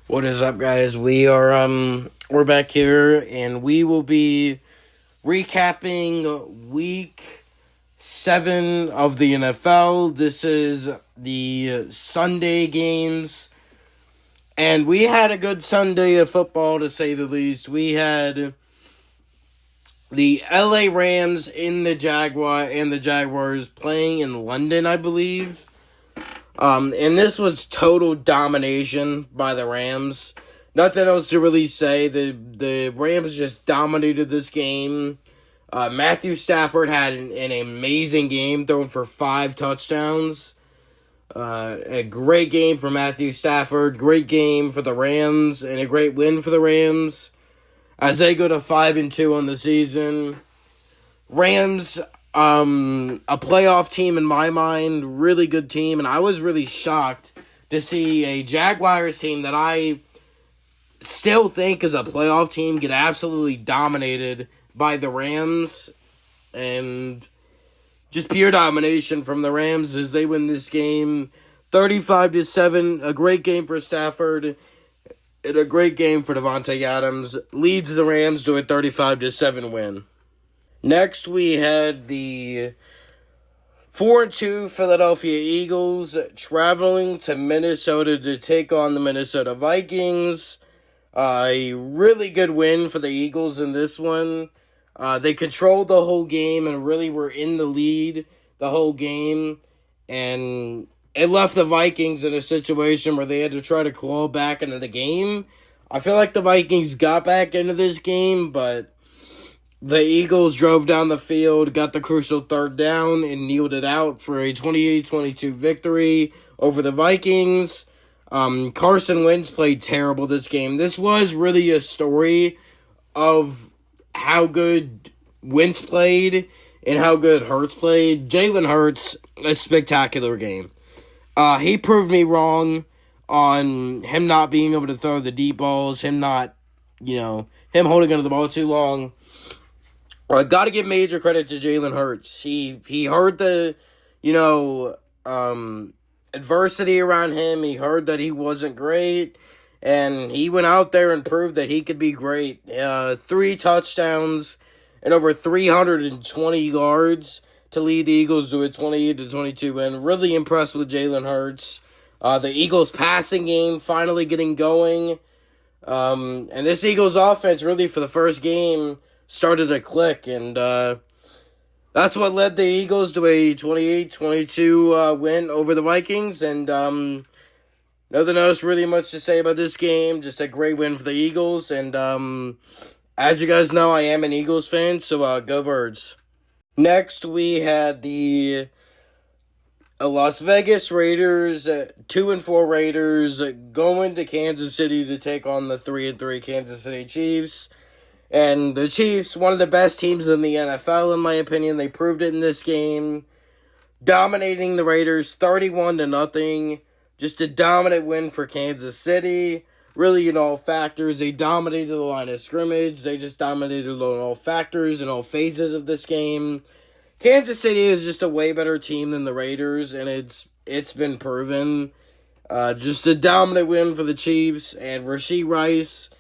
What is up, guys? We're back here, and we will be recapping week 7 of the NFL. This is the Sunday games, and we had a good Sunday of football, to say the least. We had the LA Rams and the Jaguars playing in London, I believe. And this was total domination by the Rams. Nothing else to really say. The Rams just dominated this game. Matthew Stafford had an amazing game, throwing for 5 touchdowns. A great game for Matthew Stafford. Great game for the Rams, and a great win for the Rams as they go to 5-2 on the season. Rams, a playoff team in my mind, really good team, and I was really shocked to see a Jaguars team that I still think is a playoff team get absolutely dominated by the Rams, and just pure domination from the Rams as they win this game 35-7. A great game for Stafford and a great game for Davante Adams. Leads the Rams to a 35-7 win. Next, we had the 4-2 Philadelphia Eagles traveling to Minnesota to take on the Minnesota Vikings. A really good win for the Eagles in this one. They controlled the whole game and really were in the lead the whole game. And it left the Vikings in a situation where they had to try to claw back into the game. I feel like the Vikings got back into this game, but the Eagles drove down the field, got the crucial third down, and kneeled it out for a 28-22 victory over the Vikings. Carson Wentz played terrible this game. This was really a story of how good Wentz played and how good Hurts played. Jalen Hurts, a spectacular game. He proved me wrong on him not being able to throw the deep balls, him holding onto the ball too long. I got to give major credit to Jalen Hurts. He heard the, adversity around him. He heard that he wasn't great, and he went out there and proved that he could be great. 3 touchdowns and over 320 yards to lead the Eagles to a 28-22 win. Really impressed with Jalen Hurts. The Eagles' passing game finally getting going. And this Eagles offense really for the first game started to click, and that's what led the Eagles to a 28-22 win over the Vikings, and nothing else really much to say about this game, just a great win for the Eagles, and as you guys know, I am an Eagles fan, so go Birds. Next, we had the Las Vegas Raiders, 2-4 Raiders, going to Kansas City to take on the 3-3 Kansas City Chiefs. And the Chiefs, one of the best teams in the NFL, in my opinion. They proved it in this game. Dominating the Raiders 31-0. Just a dominant win for Kansas City. Really, in all factors, they dominated the line of scrimmage. They just dominated in all factors and all phases of this game. Kansas City is just a way better team than the Raiders, and it's been proven. Just a dominant win for the Chiefs, and Rashee Rice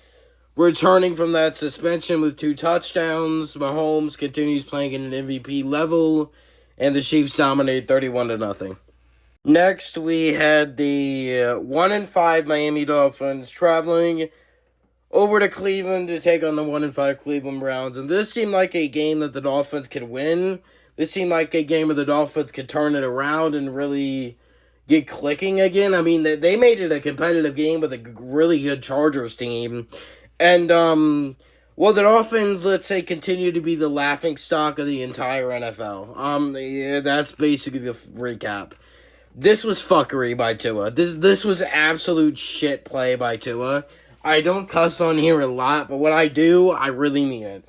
returning from that suspension with 2 touchdowns. Mahomes continues playing at an MVP level, and the Chiefs dominate 31-0. Next, we had the 1-5 Miami Dolphins traveling over to Cleveland to take on the 1-5 Cleveland Browns. And this seemed like a game that the Dolphins could win. This seemed like a game where the Dolphins could turn it around and really get clicking again. I mean, they made it a competitive game with a really good Chargers team. And, the Dolphins, let's say, continue to be the laughingstock of the entire NFL. That's basically the recap. This was fuckery by Tua. This was absolute shit play by Tua. I don't cuss on here a lot, but when I do, I really mean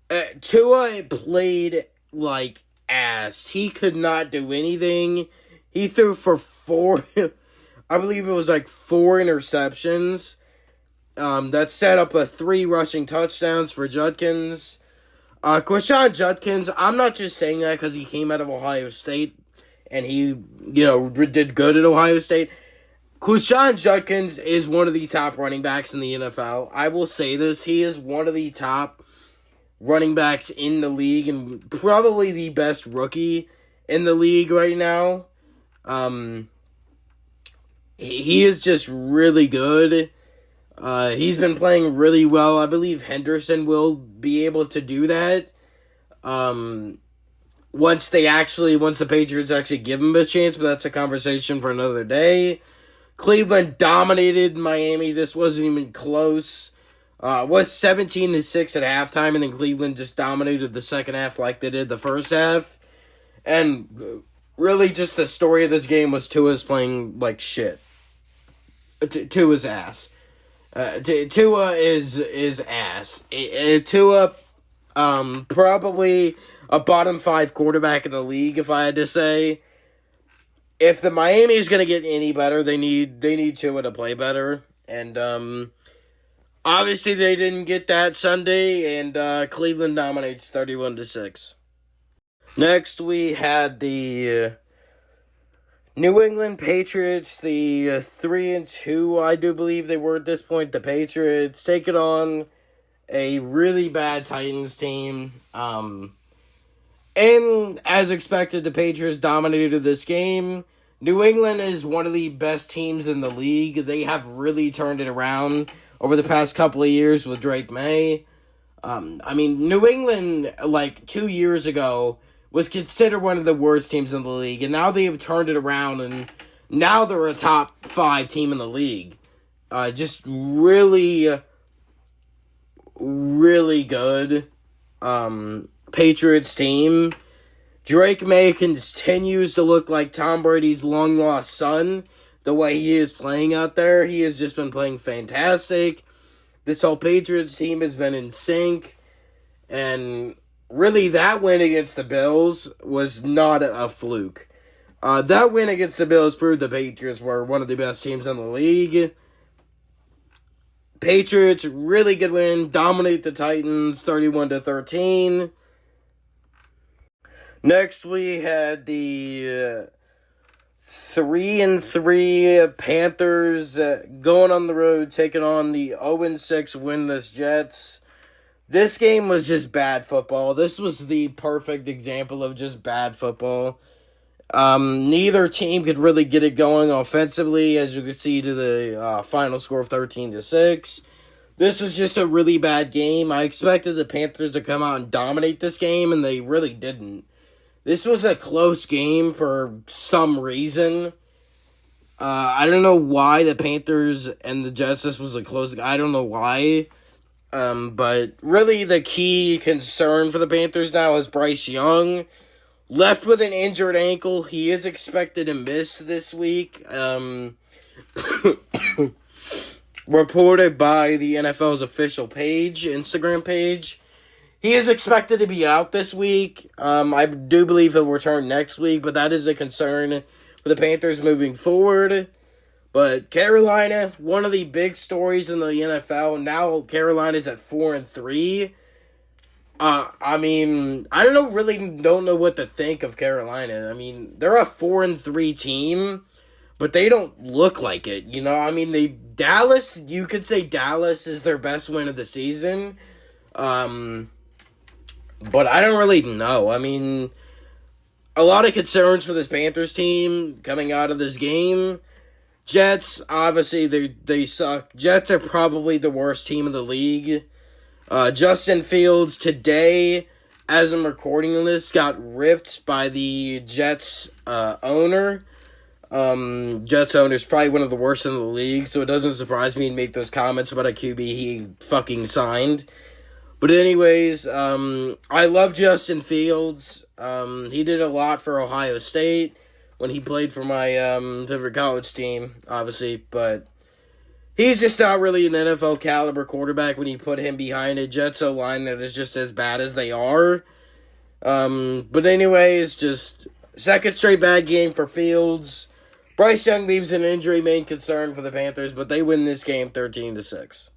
it. Tua played like ass. He could not do anything. He threw for 4, I believe it was like 4 interceptions. That set up 3 rushing touchdowns for Judkins. Quashon Judkins, I'm not just saying that because he came out of Ohio State and he, did good at Ohio State. Quashon Judkins is one of the top running backs in the NFL. I will say this. He is one of the top running backs in the league and probably the best rookie in the league right now. He is just really good. He's been playing really well. I believe Henderson will be able to do that. Once the Patriots actually give him a chance, but that's a conversation for another day. Cleveland dominated Miami. This wasn't even close. It was 17-6 at halftime, and then Cleveland just dominated the second half like they did the first half. And really, just the story of this game was Tua's playing like shit. Tua's ass. Tua is ass. Tua, probably a bottom 5 quarterback in the league, if I had to say. If the Miami is going to get any better, they need Tua to play better. And obviously they didn't get that Sunday, and Cleveland dominates 31-6. Next, we had the New England Patriots, the 3-2, I do believe they were at this point. The Patriots taking on a really bad Titans team. And as expected, the Patriots dominated this game. New England is one of the best teams in the league. They have really turned it around over the past couple of years with Drake May. New England, 2 years ago, was considered one of the worst teams in the league. And now they have turned it around, and now they're a top 5 team in the league. Just really, really good. Patriots team. Drake May continues to look like Tom Brady's long-lost son, the way he is playing out there. He has just been playing fantastic. This whole Patriots team has been in sync, and really that win against the Bills was not a fluke. That win against the Bills proved the Patriots were one of the best teams in the league. Patriots, really good win, dominate the Titans 31-13. Next, we had the 3-3 Panthers going on the road, taking on the 0-6 winless Jets. This game was just bad football. This was the perfect example of just bad football. Neither team could really get it going offensively, as you can see to the final score of 13-6. This was just a really bad game. I expected the Panthers to come out and dominate this game, and they really didn't. This was a close game for some reason. I don't know why the Panthers and the Jets, this was a close game. I don't know why. But really the key concern for the Panthers now is Bryce Young. Left with an injured ankle. He is expected to miss this week. Reported by the NFL's official page, Instagram page. He is expected to be out this week. I do believe he'll return next week, but that is a concern for the Panthers moving forward. But Carolina, one of the big stories in the NFL. Now Carolina's at 4-3. I don't know what to think of Carolina. They're a 4-3 team, but they don't look like it. Dallas, you could say Dallas is their best win of the season. But I don't really know. A lot of concerns for this Panthers team coming out of this game. Jets, obviously, they suck. Jets are probably the worst team in the league. Justin Fields today, as I'm recording this, got ripped by the Jets owner. Jets owner is probably one of the worst in the league, so it doesn't surprise me to make those comments about a QB he fucking signed. But anyways, I love Justin Fields. He did a lot for Ohio State when he played for my favorite college team, obviously. But he's just not really an NFL caliber quarterback when you put him behind a Jets O-line that is just as bad as they are. But anyways, just second straight bad game for Fields. Bryce Young leaves an injury main concern for the Panthers, but they win this game 13-6.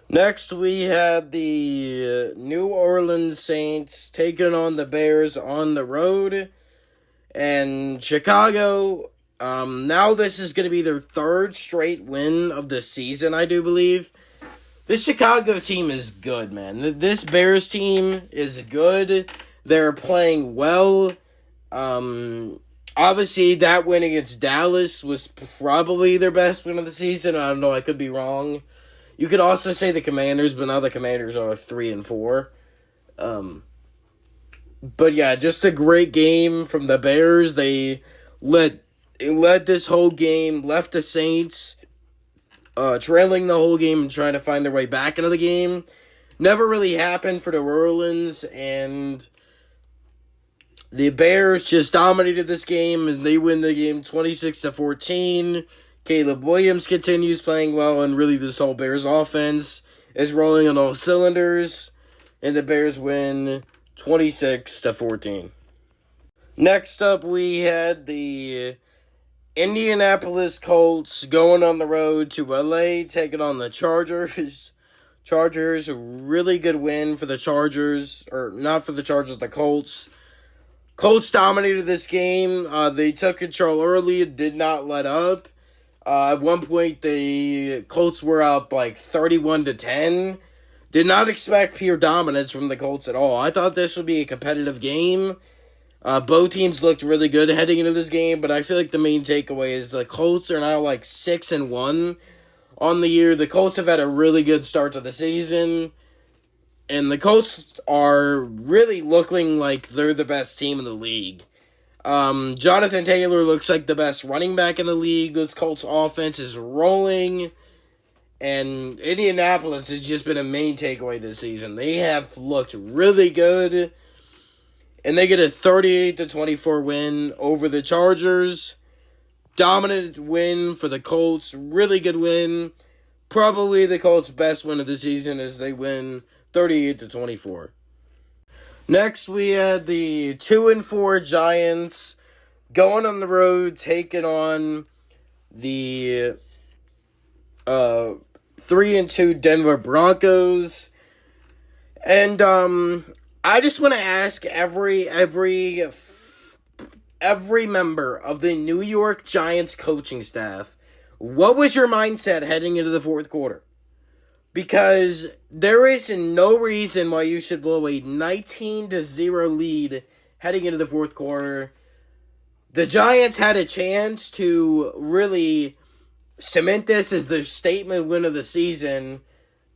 Next, we had the New Orleans Saints taking on the Bears on the road. And Chicago Now this is going to be their third straight win of the season, I do believe. This Chicago team is good, man. This Bears team is good. They're playing well. Obviously, that win against Dallas was probably their best win of the season. I don't know, I could be wrong. You could also say the Commanders, but now the Commanders are 3-4. But yeah, just a great game from the Bears. They led this whole game, left the Saints trailing the whole game and trying to find their way back into the game. Never really happened for New Orleans, and the Bears just dominated this game, and they win the game 26-14. Caleb Williams continues playing well, and really this whole Bears offense is rolling on all cylinders, and the Bears win 26-14. Next up, we had the Indianapolis Colts going on the road to LA, taking on the Chargers. Chargers, a really good win for the Chargers, or not for the Chargers, the Colts. Colts dominated this game. They took control early and did not let up. At one point, the Colts were up like 31-10. Did not expect pure dominance from the Colts at all. I thought this would be a competitive game. Both teams looked really good heading into this game, but I feel like the main takeaway is the Colts are now like 6-1 on the year. The Colts have had a really good start to the season, and the Colts are really looking like they're the best team in the league. Jonathan Taylor looks like the best running back in the league. This Colts offense is rolling, and Indianapolis has just been a main takeaway this season. They have looked really good, and they get a 38-24 win over the Chargers. Dominant win for the Colts. Really good win. Probably the Colts' best win of the season as they win 38-24. Next, we had the 2-4 Giants going on the road, taking on the 3-2 Denver Broncos. And I just want to ask every member of the New York Giants coaching staff, what was your mindset heading into the fourth quarter? Because there is no reason why you should blow a 19-0 lead heading into the fourth quarter. The Giants had a chance to really cement this as their statement win of the season,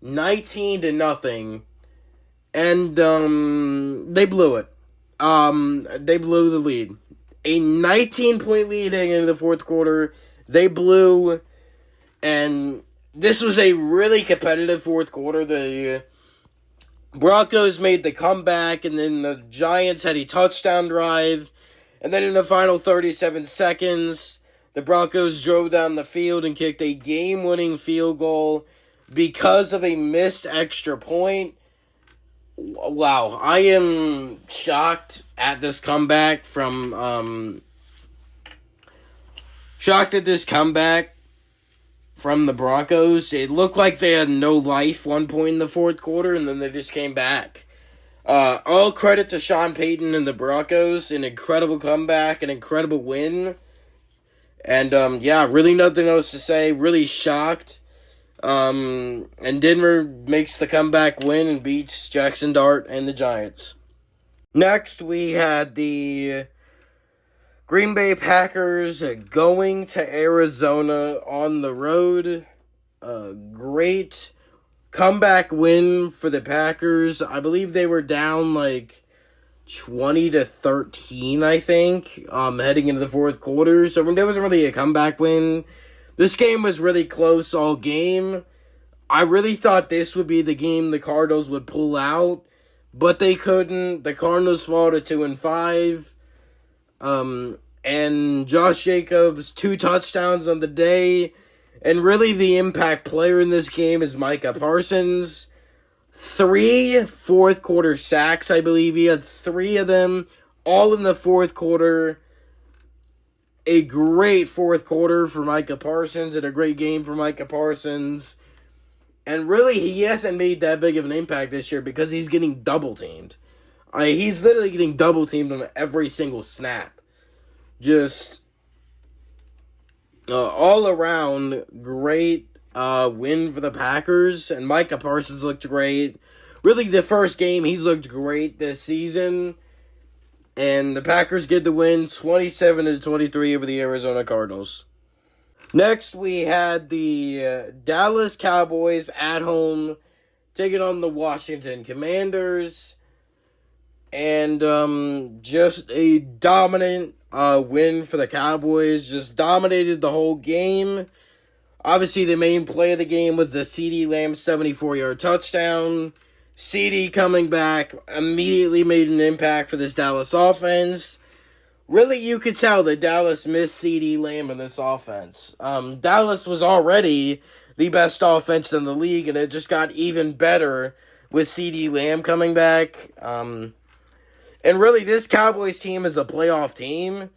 19-0, and they blew it. They blew the lead. A 19-point lead heading into the fourth quarter. They blew, and this was a really competitive fourth quarter. The Broncos made the comeback, and then the Giants had a touchdown drive. And then in the final 37 seconds, the Broncos drove down the field and kicked a game-winning field goal because of a missed extra point. Wow, I am shocked at this comeback from the Broncos. It looked like they had no life one point in the fourth quarter, and then they just came back. All credit to Sean Payton and the Broncos. An incredible comeback, an incredible win. And, really nothing else to say. Really shocked. And Denver makes the comeback win and beats Jackson Dart and the Giants. Next, we had the Green Bay Packers going to Arizona on the road. A great comeback win for the Packers. I believe they were down like 20-13, I think, heading into the fourth quarter. So there wasn't really a comeback win. This game was really close all game. I really thought this would be the game the Cardinals would pull out, but they couldn't. The Cardinals fall to 2-5. And Josh Jacobs, 2 touchdowns on the day. And really the impact player in this game is Micah Parsons. 3 fourth quarter sacks, I believe. He had 3 of them, all in the fourth quarter. A great fourth quarter for Micah Parsons and a great game for Micah Parsons. And really, he hasn't made that big of an impact this year because he's getting double-teamed. He's literally getting double-teamed on every single snap. Just all around great win for the Packers, and Micah Parsons looked great. Really, the first game, he's looked great this season. And the Packers get the win 27-23 over the Arizona Cardinals. Next, we had the Dallas Cowboys at home taking on the Washington Commanders. And just a dominant win for the Cowboys. Just dominated the whole game. Obviously, the main play of the game was the CeeDee Lamb 74-yard touchdown. CeeDee coming back immediately made an impact for this Dallas offense. Really, you could tell that Dallas missed CeeDee Lamb in this offense. Dallas was already the best offense in the league, and it just got even better with CeeDee Lamb coming back. And really, this Cowboys team is a playoff team.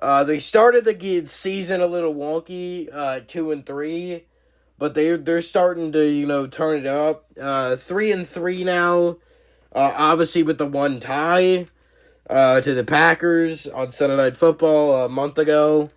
They started the season a little wonky, 2-3, but they're starting to turn it up. 3-3 now, obviously with the one tie to the Packers on Sunday Night Football a month ago.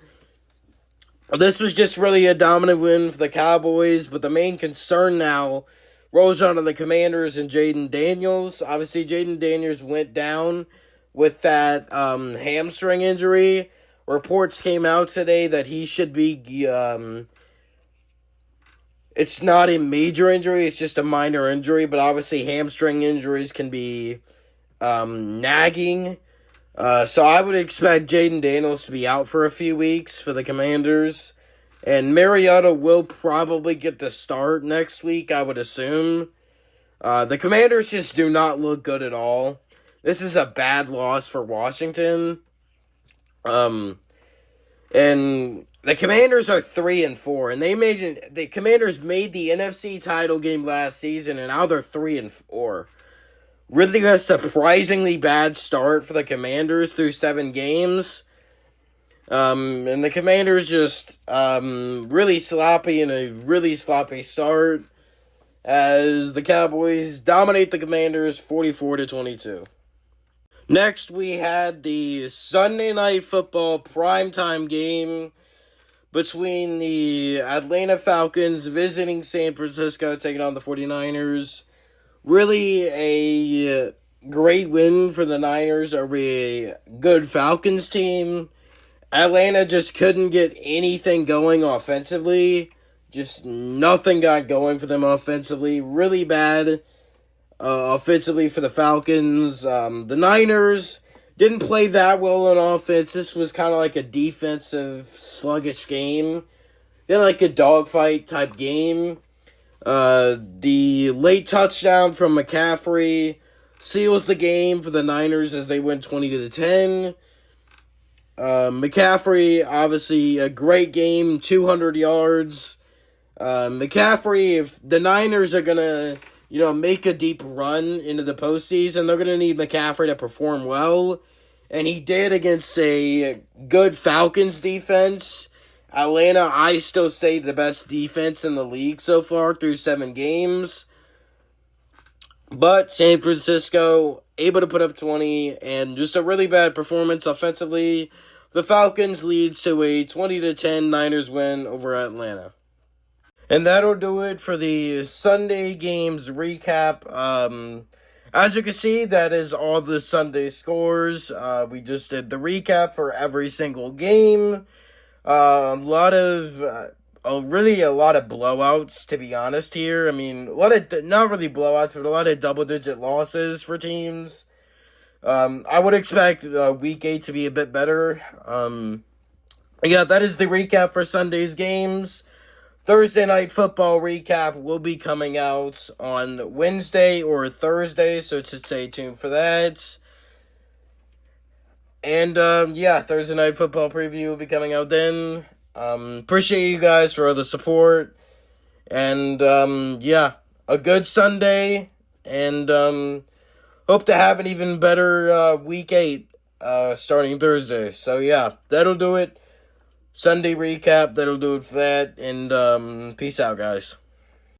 This was just really a dominant win for the Cowboys, but the main concern now rolls onto the Commanders and Jayden Daniels. Obviously, Jayden Daniels went down with that hamstring injury. Reports came out today that he should be, it's not a major injury, it's just a minor injury, but obviously hamstring injuries can be nagging. So I would expect Jayden Daniels to be out for a few weeks for the Commanders. And Mariota will probably get the start next week, I would assume. The Commanders just do not look good at all. This is a bad loss for Washington. And the Commanders are 3-4, and the Commanders made the NFC title game last season, and now they're 3-4. Really a surprisingly bad start for the Commanders through 7 games. And the Commanders just really sloppy in a really sloppy start as the Cowboys dominate the Commanders 44-22. Next, we had the Sunday Night Football primetime game between the Atlanta Falcons visiting San Francisco, taking on the 49ers. Really a great win for the Niners over a good Falcons team. Atlanta just couldn't get anything going offensively. Just nothing got going for them offensively. Really bad offensively for the Falcons. The Niners didn't play that well on offense. This was kind of like a defensive, sluggish game. Like a dogfight type game. The late touchdown from McCaffrey seals the game for the Niners as they win 20-10. McCaffrey, obviously a great game, 200 yards. McCaffrey, if the Niners are going to make a deep run into the postseason, they're going to need McCaffrey to perform well. And he did against a good Falcons defense. Atlanta, I still say the best defense in the league so far through 7 games. But San Francisco, able to put up 20, and just a really bad performance offensively. The Falcons leads to a 20-10 Niners win over Atlanta. And that'll do it for the Sunday games recap. As you can see, that is all the Sunday scores. We just did the recap for every single game. A lot of blowouts, to be honest here. I mean, not really blowouts, but a lot of double-digit losses for teams. I would expect Week 8 to be a bit better. That is the recap for Sunday's games. Thursday Night Football recap will be coming out on Wednesday or Thursday, so to stay tuned for that. And, Thursday Night Football preview will be coming out then. Appreciate you guys for all the support. And, a good Sunday. And, hope to have an even better Week 8 starting Thursday. So, that'll do it. Sunday recap, that'll do it for that. And, peace out, guys.